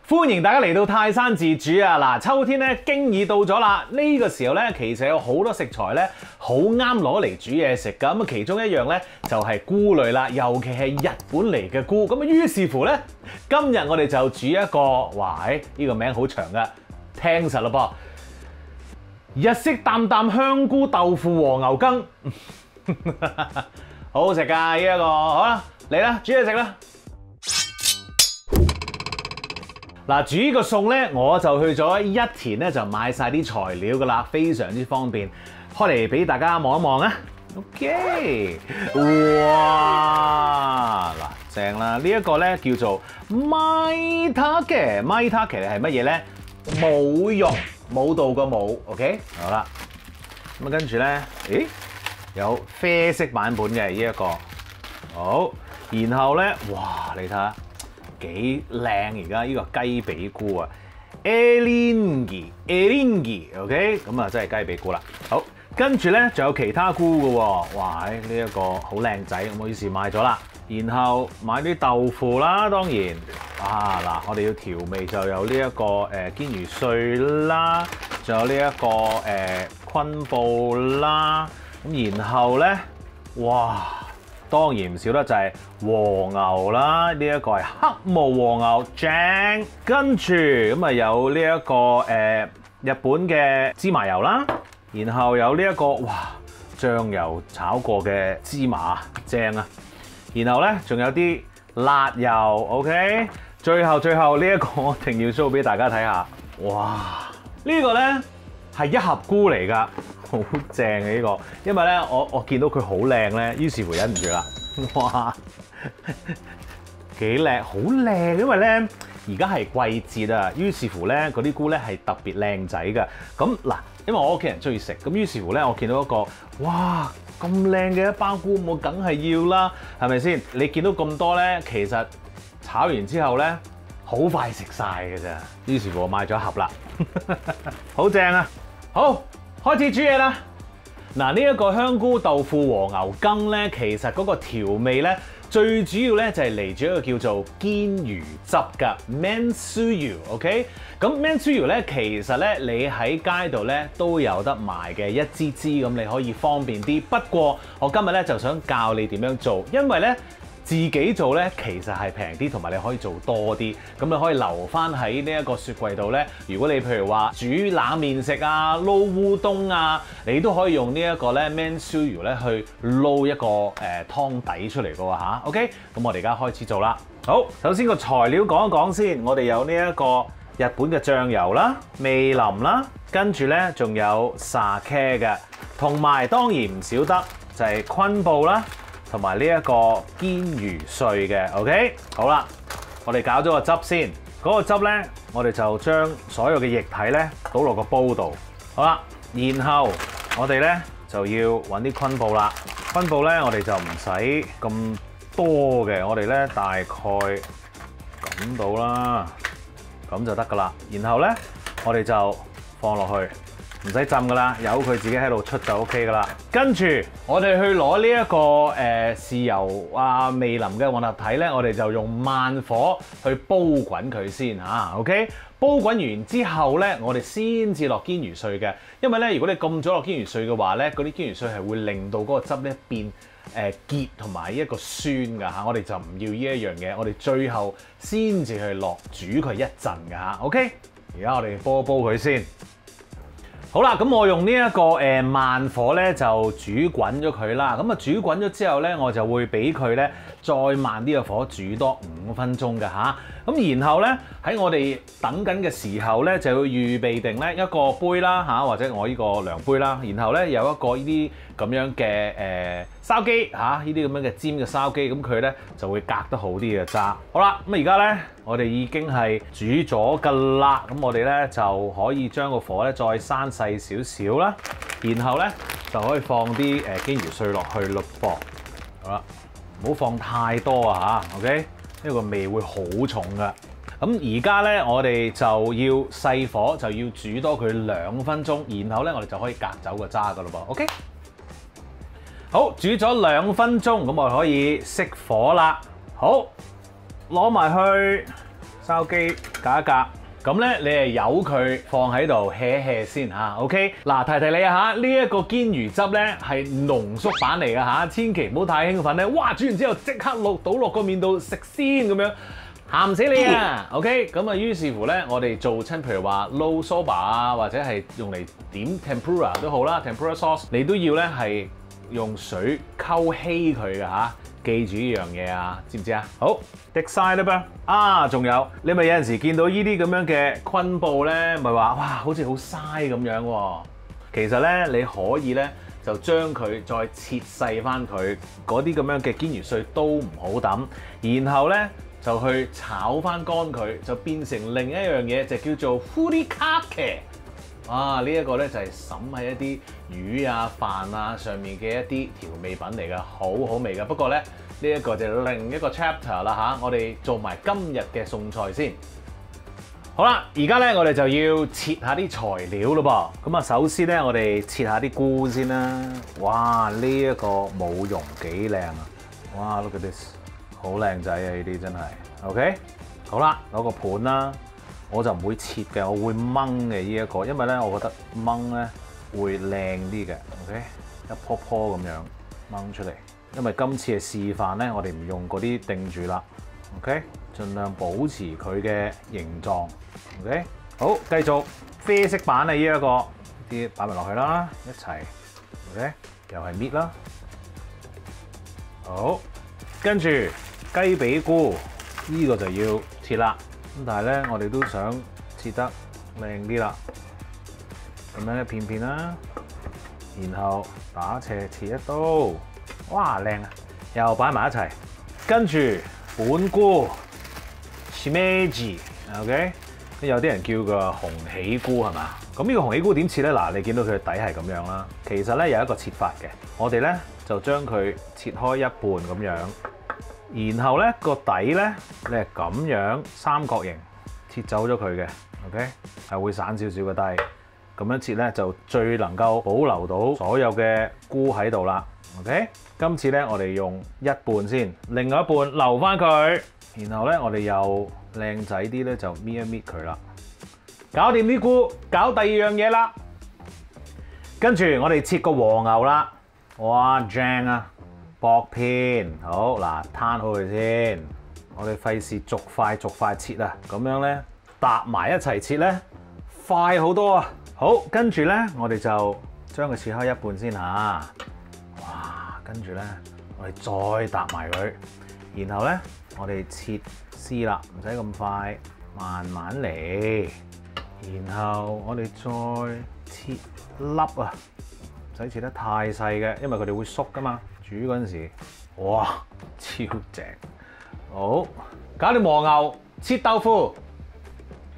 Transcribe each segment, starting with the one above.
歡迎大家嚟到泰山自煮啊！嗱，秋天咧經已到咗啦，呢個時候咧其實有好多食材咧好啱攞嚟煮嘢食㗎。咁啊，其中一樣咧就係菇類啦，尤其係日本嚟嘅菇。咁啊，於是乎咧，今日我哋就煮一個，哇！呢個名好長㗎，聽實咯噃，日式擔擔香菇豆腐和牛羹，好好食㗎呢一個。好啦，嚟啦，煮嘢食啦！嗱，煮呢個餸咧，我就去咗一田咧，就買晒啲材料噶啦，非常之方便。開嚟俾大家望一望啊 ！OK， 哇，嗱正啦！呢一個咧叫做 Maitake 係乜嘢咧？舞茸，舞蹈個舞 ，OK， 好啦。咁啊，跟住咧，咦，有啡色版本嘅呢一個，好。然後咧，哇，你睇下。幾靚而家呢個雞髀菇啊 ，Eringhi，OK， 咁啊真係雞髀菇啦。好，跟住咧仲有其他菇嘅喎，哇！呢一個好靚仔，咁我於是買咗啦。然後買啲豆腐啦，當然啊嗱，我哋要調味就有呢一個堅魚碎啦，仲有呢一個昆布啦。咁然後咧，哇！當然唔少得就係和牛啦，呢一個係黑毛和牛正，跟住咁啊有呢一個日本嘅芝麻油啦，然後有呢一個哇醬油炒過嘅芝麻正啊，然後咧仲有啲辣油 ，OK， 最後呢一個我一定要 show 俾大家睇下，哇！呢個咧係一盒菇嚟㗎。好正嘅呢個，因為咧我見到佢好靚咧，於是乎忍唔住啦，哇，幾靚，好靚，因為咧而家係季節啊，於是乎咧嗰啲菇咧係特別靚仔嘅。咁嗱，因為我屋企人中意食，咁於是乎咧我見到一個，哇咁靚嘅一包菇，我梗係要啦，係咪先？你見到咁多咧，其實炒完之後咧好快食晒嘅咋，於是乎我買咗一盒啦，好正啊，好。開始煮嘢啦！嗱，呢一個香菇豆腐和牛羹咧，其實嗰個調味咧，最主要咧就係嚟自一個叫做堅魚汁㗎 ，Mansuyu，OK？ 咁 Mansuyu 咧，其實咧你喺街度咧都有得賣嘅，一支支咁你可以方便啲。不過我今日咧就想教你點樣做，因為咧自己做咧其實係平啲，同埋你可以做多啲，咁你可以留翻喺呢一個雪櫃度咧。如果你譬如話煮冷麵食啊、撈烏冬啊，你都可以用呢一個咧 Mansuyu 咧去撈一個湯底出嚟嘅喎嚇。OK， 咁我哋而家開始做啦。好，首先個材料講一講先。我哋有呢一個日本嘅醬油啦、味淋啦，跟住咧仲有 sake 嘅，同埋當然唔少得就係昆布啦。同埋呢一個堅魚碎嘅 ，OK， 好啦，我哋搞咗個汁先。嗰個汁咧，我哋就將所有嘅液體咧倒落個煲度。好啦，然後我哋咧就要揾啲昆布啦。昆布咧，我哋就唔使咁多嘅，我哋咧大概咁到啦，咁就得噶啦。然後咧，我哋就放落去。唔使浸噶啦，由佢自己喺度出就 OK 噶啦。跟住我哋去攞呢一個豉油啊味淋嘅混合體咧，我哋就用慢火去煲滾佢先嚇 OK。煲滾完之後咧，我哋先至落堅魚碎嘅。因為咧，如果你咁早落堅魚碎嘅話咧，嗰啲堅魚碎係會令到嗰個汁咧變結同埋一個酸㗎嚇。我哋就唔要呢一樣嘢，我哋最後先至去落煮佢一陣㗎嚇 OK。而家我哋煲一煲佢先。好啦，咁我用呢一個慢火咧就煮滾咗佢啦。咁啊煮滾咗之後咧，我就會俾佢咧再慢啲嘅火煮多5分鐘嘅嚇。咁然後咧喺我哋等緊嘅時候咧，就要預備定咧一個杯啦嚇，或者我呢個量杯啦。然後咧有一個呢啲咁樣嘅筲箕嚇，呢啲咁樣嘅尖嘅筲箕，咁佢咧就會隔得好啲嘅渣。好啦，咁而家咧我哋已經係煮咗㗎啦。咁我哋咧就可以將個火咧再閂細少少啦。然後咧就可以放啲堅魚碎落去咯噃。好啦，唔好放太多啊嚇 ，OK？ 呢個味會好重噶。咁而家咧，我哋就要細火，就要煮多佢2分鐘，然後咧我哋就可以隔走個渣噶咯噃 ，OK？ 好，煮咗2分鐘，咁我哋可以熄火啦。好，攞埋去筲箕隔一隔。咁咧，你係由佢放喺度 hea 先嚇 ，OK？ 嗱，提提你啊嚇，呢一個堅魚汁咧係濃縮版嚟嘅嚇，千祈唔好太興奮咧，哇！煮完之後即刻倒落個面度食先咁樣，鹹死你啊 ！OK？ 咁啊，於是乎咧，我哋做親譬如話撈 soba 啊，或者係用嚟點 tempura 都好啦 ，tempura sauce 你都要咧係用水溝稀佢嘅嚇。記住呢樣嘢啊，知唔知啊？好，滴晒啦噃。啊，仲有你咪有陣時見到呢啲咁樣嘅昆布咧，咪話哇，好似好嘥咁樣喎。其實咧，你可以咧就將佢再切細翻佢，嗰啲咁樣嘅堅魚碎都唔好抌，然後咧就去炒翻乾佢，就變成另一樣嘢，就叫做 furikake。啊！呢一個咧就係滲喺一啲魚啊、飯啊上面嘅一啲調味品嚟嘅，好好味嘅。不過咧，呢一個就另一個 chapter 啦嚇，我哋做埋今日嘅餸菜先。好啦，而家咧我哋就要切下啲材料咯噃。咁啊，首先咧我哋切下啲菇先啦。哇！呢一個舞茸幾靚啊！哇 ，look at this， 好靚仔啊！呢啲真係。OK， 好啦，攞個盤啦。我就唔會切嘅，我會掹嘅呢一個，因為咧，我覺得掹咧會靚啲嘅。OK， 一樖樖咁樣掹出嚟，因為今次嘅示範咧，我哋唔用嗰啲定住啦。OK， 盡量保持佢嘅形狀。OK， 好，繼續啡色版啊！呢一個啲擺埋落去啦，一齊。OK， 又係搣啦。好，跟住雞髀菇呢個就要切啦。咁但係咧，我哋都想切得靚啲啦，咁樣一片片啦，然後打斜切一刀，哇靚啊！又擺埋一齊，跟住本菇 shimeji，OK， 有啲人叫佢紅喜菇係嘛？咁呢個紅喜菇點切咧？嗱，你見到佢嘅底係咁樣啦，其實咧有一個切法嘅，我哋咧就將佢切開一半咁樣。然後咧個底咧，你係咁樣三角形切走咗佢嘅 ，OK， 係會散少少嘅，但係咁樣切咧就最能夠保留到所有嘅菇喺度啦 ，OK。今次咧我哋用一半先，另外一半留翻佢，然後咧我哋又靚仔啲咧就搣一搣佢啦，搞掂啲菇，搞第二樣嘢啦。跟住我哋切個和牛啦，哇正啊！薄片，好嗱，攤好佢先。我哋費事逐塊切啊，咁樣咧搭埋一齊切咧，快好多啊！好，跟住咧，我哋就將佢切開一半先嚇。哇，跟住咧，我哋再搭埋佢，然後咧，我哋切絲啦，唔使咁快，慢慢嚟。然後我哋再切粒啊，唔使切得太細嘅，因為佢哋會縮噶嘛。煮嗰陣時，哇，超正！好，搞掂和牛，切豆腐。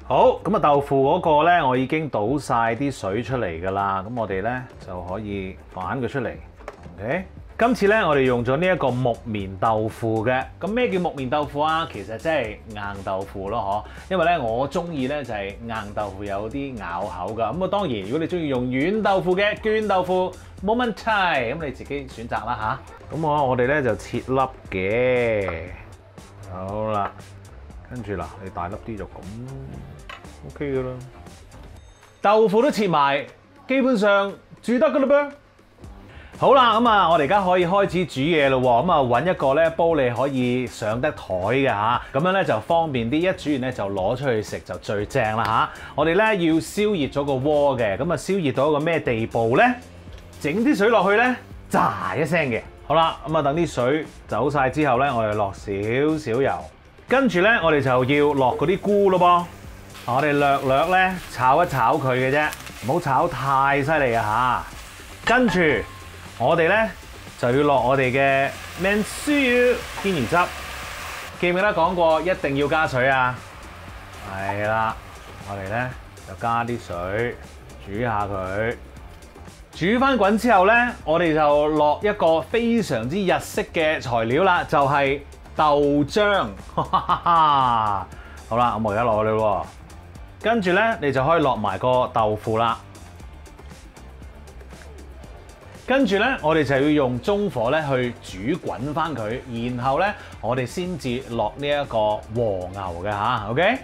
好，咁啊豆腐嗰個咧，我已經倒晒啲水出嚟㗎啦。咁我哋咧就可以反佢出嚟。OK， 今次咧我哋用咗呢一個木棉豆腐嘅。咁咩叫木棉豆腐啊？其實即係硬豆腐咯，嗬。因為咧我中意咧就係硬豆腐有啲咬口㗎。咁啊當然，如果你中意用軟豆腐嘅絹豆腐，冇問題，咁你自己選擇啦嚇。咁我哋咧就切粒嘅，好啦，跟住嗱，你大粒啲就咁 OK 噶啦。豆腐都切埋，基本上煮得噶啦噃。好啦，咁啊，我哋而家可以開始煮嘢咯喎。咁啊，揾一個咧煲你可以上得台嘅嚇，咁樣咧就方便啲。一煮完咧就攞出去食就最正啦嚇。我哋咧要燒熱咗個鍋嘅，咁啊燒熱到一個咩地步咧？整啲水落去咧，喳一聲嘅。好啦，咁啊等啲水走晒之後咧，我哋落少少油，跟住咧我哋就要落嗰啲菇咯噃。我哋略略咧炒一炒佢嘅啫，唔好炒太犀利啊嚇。跟住我哋咧就要落我哋嘅 mansu 堅魚汁，記唔記得講過一定要加水啊？係啦，我哋咧就加啲水煮下佢。煮翻滾之後咧，我哋就落一個非常之日式嘅材料啦，就係豆漿。好啦，我而家落去啦，跟住咧你就可以落埋個豆腐啦。跟住咧，我哋就要用中火咧去煮滾翻佢，然後咧我哋先至落呢一個和牛嘅嚇 ，OK？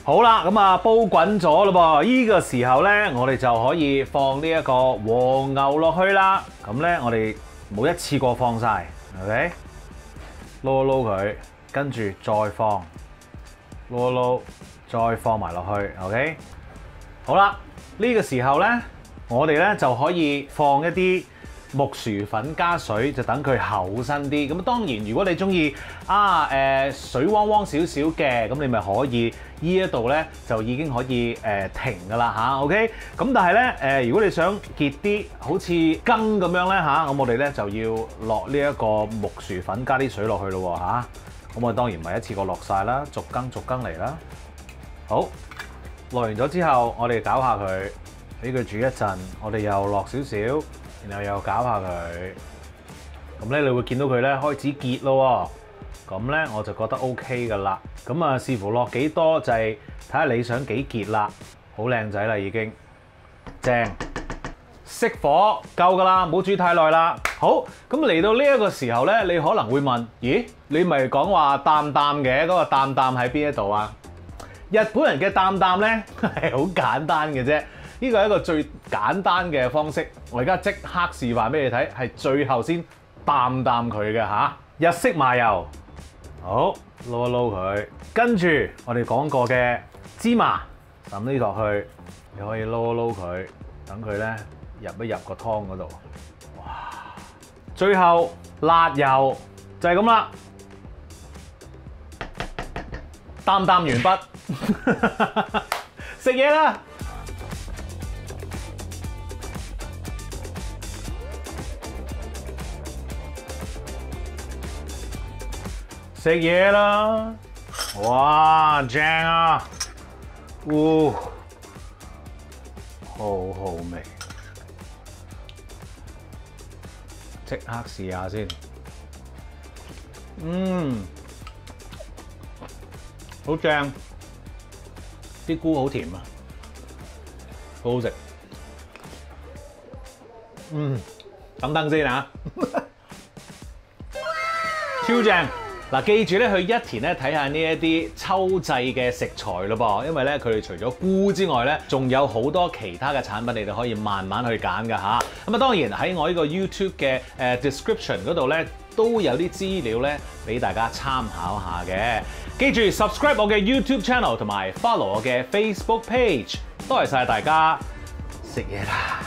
好啦，咁啊煲滾咗咯噃，呢個時候咧，我哋就可以放呢一個和牛落去啦。咁咧，我哋冇一次過放晒 ，OK？ 撈一撈佢，跟住再放，撈一撈，再放埋落去 ，OK？ 好啦，呢個時候咧，我哋咧就可以放一啲木薯粉加水，就等佢厚身啲。咁當然，如果你中意水汪汪少少嘅，咁你咪可以呢一度咧就已經可以停㗎啦嚇。OK， 咁但係咧如果你想結啲好似羹咁樣咧嚇，咁我哋咧就要落呢一個木薯粉加啲水落去咯嚇。咁我當然唔係一次過落晒啦，逐羹逐羹嚟啦。好，落完咗之後，我哋攪下佢，俾佢煮一陣，我哋又落少少。然後又攪下佢，咁咧你會見到佢咧開始結咯喎，咁咧我就覺得 OK 㗎啦。咁啊視乎落幾多就係睇下你想幾結啦。好靚仔啦已經，正，熄火夠㗎啦，唔好煮太耐啦。好，咁嚟到呢一個時候咧，你可能會問：咦，你咪講話擔擔嘅嗰個擔擔喺邊一度啊？日本人嘅擔擔咧係好簡單嘅啫。呢個係一個最簡單嘅方式，我而家即刻示範俾你睇，係最後先擔擔佢嘅嚇。日式麻油，好撈一撈佢，跟住我哋講過嘅芝麻抌呢落去，你可以撈一撈佢，等佢咧入一入個湯嗰度。哇！最後辣油就係咁啦，擔擔完畢，食嘢啦！食嘢啦！哇，正啊！好好味，即刻試下先。好正，啲菇好甜啊，好好食。等等先啊，超正！嗱，記住咧去一田咧睇下呢一啲秋製嘅食材咯噃，因為咧佢哋除咗菇之外咧，仲有好多其他嘅產品，你哋可以慢慢去揀㗎嚇。咁啊，當然喺我呢個 YouTube 嘅description 嗰度咧，都有啲資料咧俾大家參考下嘅。記住 subscribe 我嘅 YouTube channel 同埋 follow 我嘅 Facebook page。多謝晒大家，食嘢啦！